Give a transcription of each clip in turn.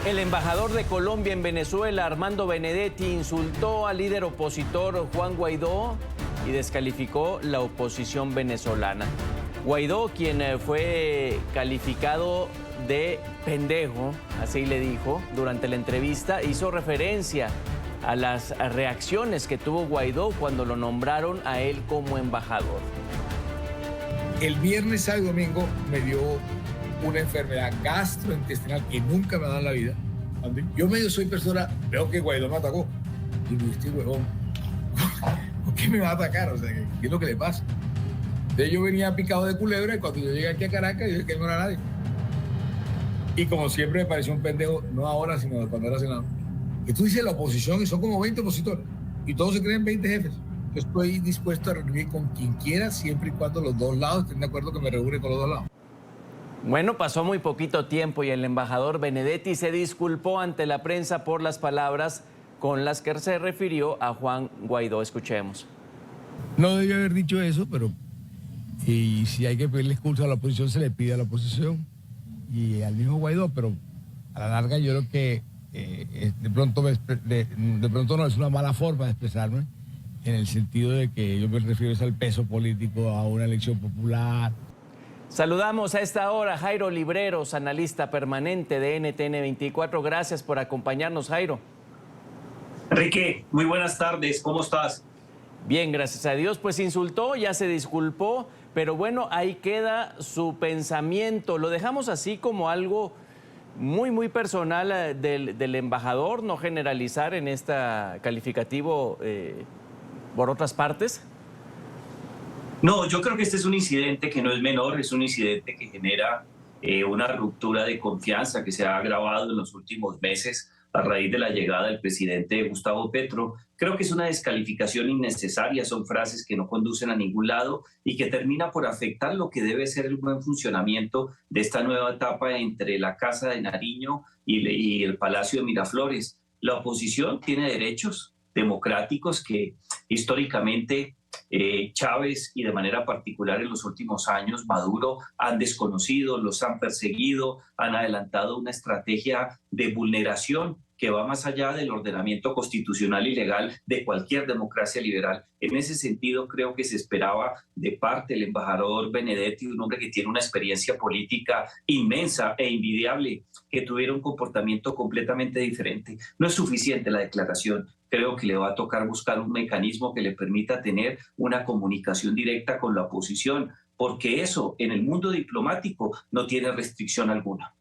El embajador de Colombia en Venezuela, Armando Benedetti, insultó al líder opositor Juan Guaidó y descalificó la oposición venezolana. Guaidó, quien fue calificado de pendejo, así le dijo, durante la entrevista, hizo referencia a las reacciones que tuvo Guaidó cuando lo nombraron a él como embajador. El viernes, sábado y domingo me dio una enfermedad gastrointestinal que nunca me ha dado en la vida. Yo medio soy persona, veo que Guaidó me atacó. Y me dije, huevón, ¿por qué me va a atacar? O sea, ¿qué es lo que le pasa? Entonces yo venía picado de culebra y cuando yo llegué aquí a Caracas, yo dije que él no era nadie. Y como siempre me pareció un pendejo, no ahora, sino cuando era senador. Que tú dices la oposición y son como 20 opositores y todos se creen 20 jefes. Yo estoy dispuesto a reunir con quien quiera siempre y cuando los dos lados estén de acuerdo que me reúne con los dos lados. Bueno, pasó muy poquito tiempo y el embajador Benedetti se disculpó ante la prensa por las palabras con las que se refirió a Juan Guaidó. Escuchemos. No debía haber dicho eso, pero y si hay que pedirle excusa a la oposición, se le pide a la oposición y al mismo Guaidó, pero a la larga yo creo que de pronto no es una mala forma de expresarme, en el sentido de que yo me refiero al peso político, a una elección popular. Saludamos a esta hora a Jairo Libreros, analista permanente de NTN 24. Gracias por acompañarnos, Jairo. Enrique, muy buenas tardes, ¿cómo estás? Bien, gracias a Dios. Pues insultó, ya se disculpó, pero bueno, ahí queda su pensamiento. Lo dejamos así como algo muy personal del embajador, no generalizar en este calificativo por otras partes. No, yo creo que este es un incidente que no es menor, es un incidente que genera una ruptura de confianza que se ha agravado en los últimos meses a raíz de la llegada del presidente Gustavo Petro. Creo que es una descalificación innecesaria, son frases que no conducen a ningún lado y que termina por afectar lo que debe ser el buen funcionamiento de esta nueva etapa entre la Casa de Nariño y el Palacio de Miraflores. La oposición tiene derechos democráticos que históricamente Chávez y de manera particular en los últimos años Maduro han desconocido, los han perseguido, han adelantado una estrategia de vulneración que va más allá del ordenamiento constitucional y legal de cualquier democracia liberal. En ese sentido, creo que se esperaba de parte del embajador Benedetti, un hombre que tiene una experiencia política inmensa e envidiable, que tuviera un comportamiento completamente diferente. No es suficiente la declaración. Creo que le va a tocar buscar un mecanismo que le permita tener una comunicación directa con la oposición, porque eso en el mundo diplomático no tiene restricción alguna.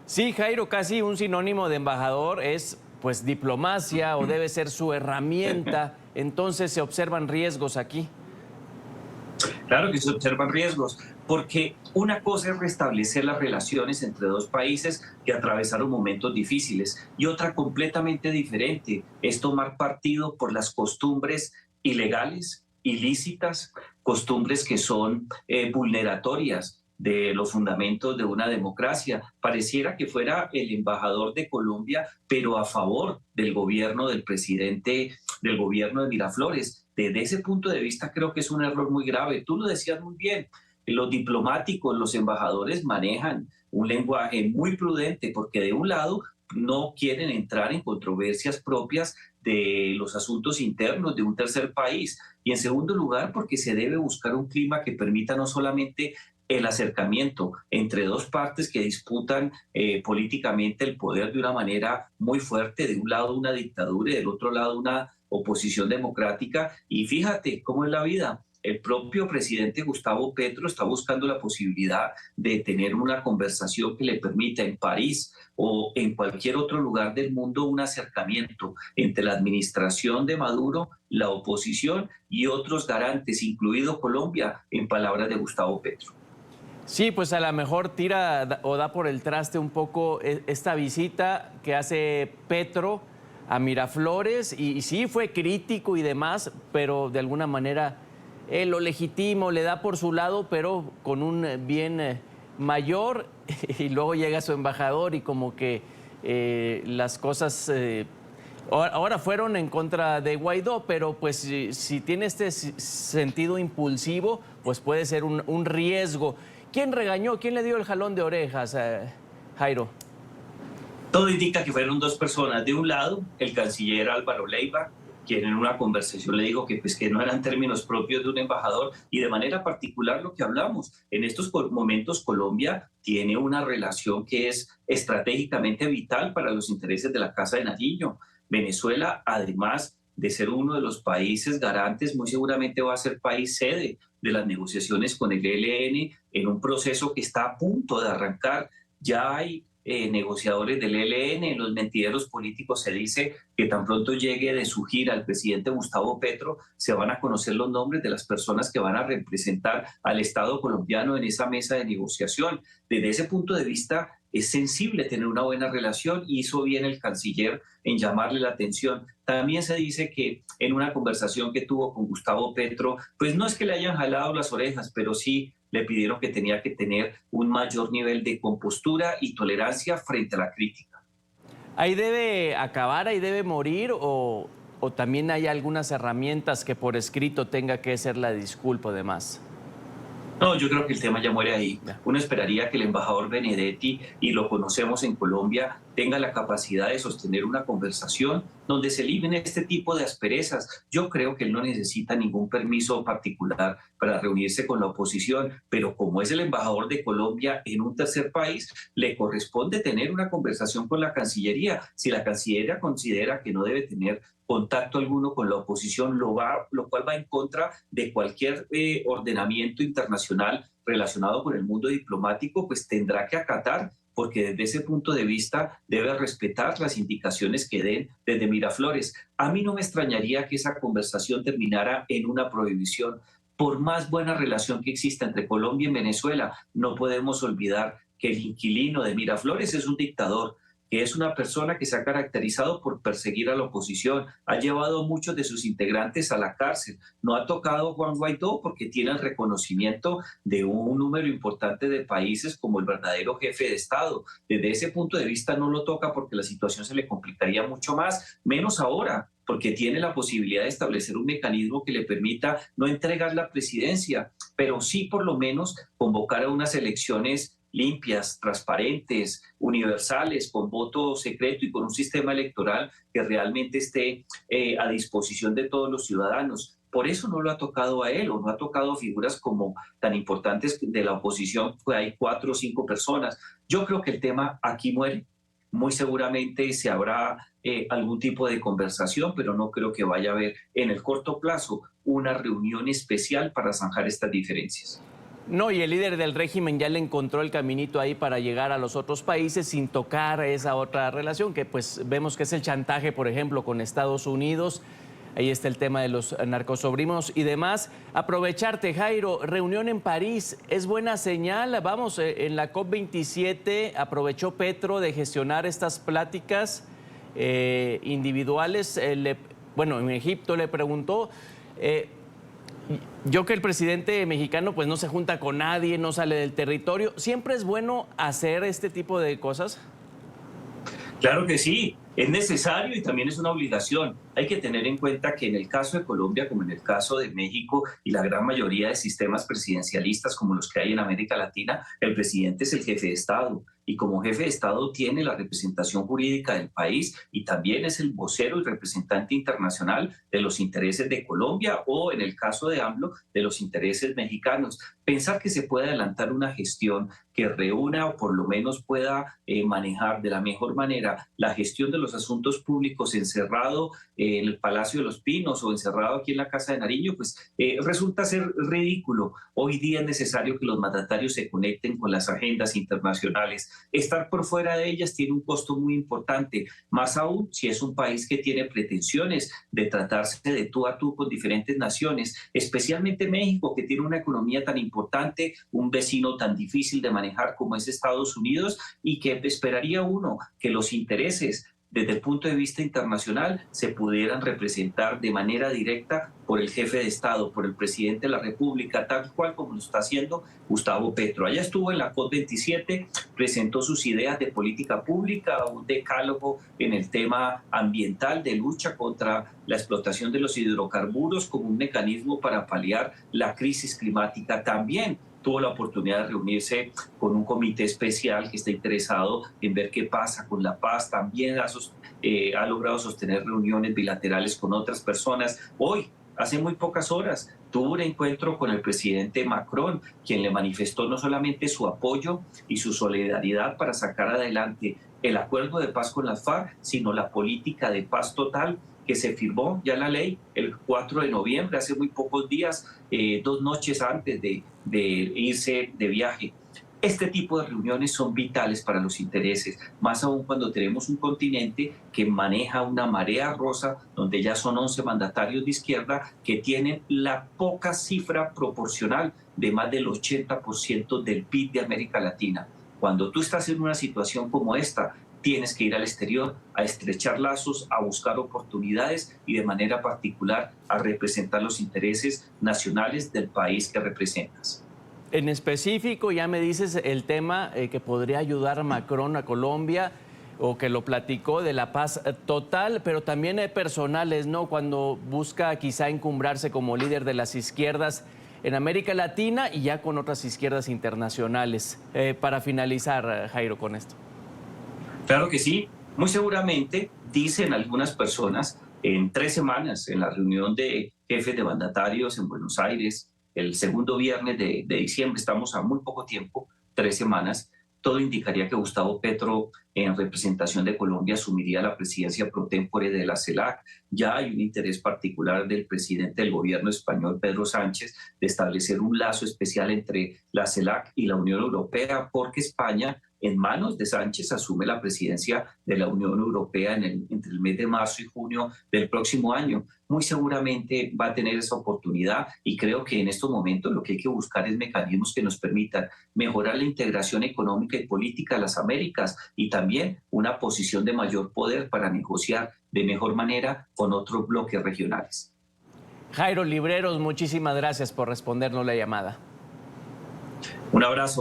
Sí, Jairo, casi un sinónimo de embajador es pues diplomacia o debe ser su herramienta. Entonces se observan riesgos aquí. Claro que se observan riesgos, porque una cosa es restablecer las relaciones entre dos países que atravesaron momentos difíciles y otra completamente diferente es tomar partido por las costumbres ilegales, ilícitas, costumbres que son vulneratorias de los fundamentos de una democracia. Pareciera que fuera el embajador de Colombia, pero a favor del gobierno del presidente, del gobierno de Miraflores. Desde ese punto de vista creo que es un error muy grave. Tú lo decías muy bien, los diplomáticos, los embajadores manejan un lenguaje muy prudente porque de un lado no quieren entrar en controversias propias de los asuntos internos de un tercer país y en segundo lugar porque se debe buscar un clima que permita no solamente el acercamiento entre dos partes que disputan políticamente el poder de una manera muy fuerte, de un lado una dictadura y del otro lado una oposición democrática. Y fíjate cómo es la vida. El propio presidente Gustavo Petro está buscando la posibilidad de tener una conversación que le permita en París o en cualquier otro lugar del mundo un acercamiento entre la administración de Maduro, la oposición y otros garantes, incluido Colombia, en palabras de Gustavo Petro. Sí, pues a lo mejor tira o da por el traste un poco esta visita que hace Petro a Miraflores y sí fue crítico y demás, pero de alguna manera lo legítimo le da por su lado, pero con un bien mayor y luego llega su embajador y como que las cosas ahora fueron en contra de Guaidó, pero pues si tiene este sentido impulsivo, pues puede ser un riesgo. ¿Quién regañó? ¿Quién le dio el jalón de orejas, Jairo? Todo indica que fueron dos personas. De un lado, el canciller Álvaro Leiva, quien en una conversación le dijo que, pues, que no eran términos propios de un embajador, y de manera particular lo que hablamos. En estos momentos Colombia tiene una relación que es estratégicamente vital para los intereses de la Casa de Nariño. Venezuela, además de ser uno de los países garantes, muy seguramente va a ser país sede de las negociaciones con el ELN en un proceso que está a punto de arrancar. Ya hay negociadores del ELN, en los mentideros políticos se dice que tan pronto llegue de su gira el presidente Gustavo Petro, se van a conocer los nombres de las personas que van a representar al Estado colombiano en esa mesa de negociación. Desde ese punto de vista, es sensible tener una buena relación y hizo bien el canciller en llamarle la atención. También se dice que en una conversación que tuvo con Gustavo Petro, pues no es que le hayan jalado las orejas, pero sí le pidieron que tenía que tener un mayor nivel de compostura y tolerancia frente a la crítica. ¿Ahí debe acabar, ahí debe morir o también hay algunas herramientas que por escrito tenga que ser la disculpa además? No, yo creo que el tema ya muere ahí. Uno esperaría que el embajador Benedetti, y lo conocemos en Colombia, tenga la capacidad de sostener una conversación donde se elimine este tipo de asperezas. Yo creo que él no necesita ningún permiso particular para reunirse con la oposición, pero como es el embajador de Colombia en un tercer país, le corresponde tener una conversación con la Cancillería. Si la Cancillería considera que no debe tener contacto alguno con la oposición, lo cual va en contra de cualquier ordenamiento internacional relacionado con el mundo diplomático, pues tendrá que acatar, porque desde ese punto de vista debe respetar las indicaciones que den desde Miraflores. A mí no me extrañaría que esa conversación terminara en una prohibición. Por más buena relación que exista entre Colombia y Venezuela, no podemos olvidar que el inquilino de Miraflores es un dictador, que es una persona que se ha caracterizado por perseguir a la oposición, ha llevado a muchos de sus integrantes a la cárcel. No ha tocado a Juan Guaidó porque tiene el reconocimiento de un número importante de países como el verdadero jefe de Estado. Desde ese punto de vista no lo toca porque la situación se le complicaría mucho más, menos ahora, porque tiene la posibilidad de establecer un mecanismo que le permita no entregar la presidencia, pero sí por lo menos convocar a unas elecciones limpias, transparentes, universales, con voto secreto y con un sistema electoral que realmente esté a disposición de todos los ciudadanos. Por eso no lo ha tocado a él, o no ha tocado figuras como tan importantes de la oposición, que hay 4 o 5 personas. Yo creo que el tema aquí muere. Muy seguramente se habrá algún tipo de conversación, pero no creo que vaya a haber en el corto plazo una reunión especial para zanjar estas diferencias. No, y el líder del régimen ya le encontró el caminito ahí para llegar a los otros países sin tocar esa otra relación, que pues vemos que es el chantaje, por ejemplo, con Estados Unidos. Ahí está el tema de los narcosobrinos y demás. Aprovecharte, Jairo, reunión en París, ¿es buena señal? Vamos, en la COP27 aprovechó Petro de gestionar estas pláticas individuales. Bueno, en Egipto le preguntó... Yo que el presidente mexicano pues no se junta con nadie, no sale del territorio. ¿Siempre es bueno hacer este tipo de cosas? Claro que sí, es necesario y también es una obligación. Hay que tener en cuenta que en el caso de Colombia, como en el caso de México y la gran mayoría de sistemas presidencialistas como los que hay en América Latina, el presidente es el jefe de Estado. Y como jefe de Estado tiene la representación jurídica del país y también es el vocero y representante internacional de los intereses de Colombia o, en el caso de AMLO, de los intereses mexicanos. Pensar que se puede adelantar una gestión que reúna o por lo menos pueda manejar de la mejor manera la gestión de los asuntos públicos encerrado en el Palacio de los Pinos o encerrado aquí en la Casa de Nariño, pues resulta ser ridículo. Hoy día es necesario que los mandatarios se conecten con las agendas internacionales. Estar por fuera de ellas tiene un costo muy importante, más aún si es un país que tiene pretensiones de tratarse de tú a tú con diferentes naciones, especialmente México, que tiene una economía tan importante, un vecino tan difícil de manejar como es Estados Unidos, y que esperaría uno que los intereses desde el punto de vista internacional se pudieran representar de manera directa por el jefe de Estado, por el presidente de la República, tal cual como lo está haciendo Gustavo Petro. Allá estuvo en la COP27, presentó sus ideas de política pública, un decálogo en el tema ambiental de lucha contra la explotación de los hidrocarburos como un mecanismo para paliar la crisis climática. También tuvo la oportunidad de reunirse con un comité especial que está interesado en ver qué pasa con la paz. También ha logrado sostener reuniones bilaterales con otras personas. Hoy, hace muy pocas horas, tuvo un encuentro con el presidente Macron, quien le manifestó no solamente su apoyo y su solidaridad para sacar adelante el acuerdo de paz con las FARC, sino la política de paz total que se firmó ya la ley el 4 de noviembre, hace muy pocos días, 2 noches antes de irse de viaje. Este tipo de reuniones son vitales para los intereses, más aún cuando tenemos un continente que maneja una marea rosa, donde ya son 11 mandatarios de izquierda que tienen la poca cifra proporcional de más del 80% del PIB de América Latina. Cuando tú estás en una situación como esta, tienes que ir al exterior a estrechar lazos, a buscar oportunidades y de manera particular a representar los intereses nacionales del país que representas. En específico, ya me dices el tema que podría ayudar a Macron a Colombia, o que lo platicó de la paz total, pero también personales, ¿no? Cuando busca quizá encumbrarse como líder de las izquierdas en América Latina y ya con otras izquierdas internacionales. Para finalizar, Jairo, con esto. Claro que sí. Muy seguramente, dicen algunas personas, en 3 semanas, en la reunión de jefes de mandatarios en Buenos Aires, el segundo viernes de diciembre, estamos a muy poco tiempo, 3 semanas, todo indicaría que Gustavo Petro, en representación de Colombia, asumiría la presidencia pro tempore de la CELAC. Ya hay un interés particular del presidente del gobierno español, Pedro Sánchez, de establecer un lazo especial entre la CELAC y la Unión Europea, porque España, en manos de Sánchez, asume la presidencia de la Unión Europea entre el mes de marzo y junio del próximo año. Muy seguramente va a tener esa oportunidad y creo que en estos momentos lo que hay que buscar es mecanismos que nos permitan mejorar la integración económica y política de las Américas y también una posición de mayor poder para negociar de mejor manera con otros bloques regionales. Jairo Libreros, muchísimas gracias por respondernos la llamada. Un abrazo.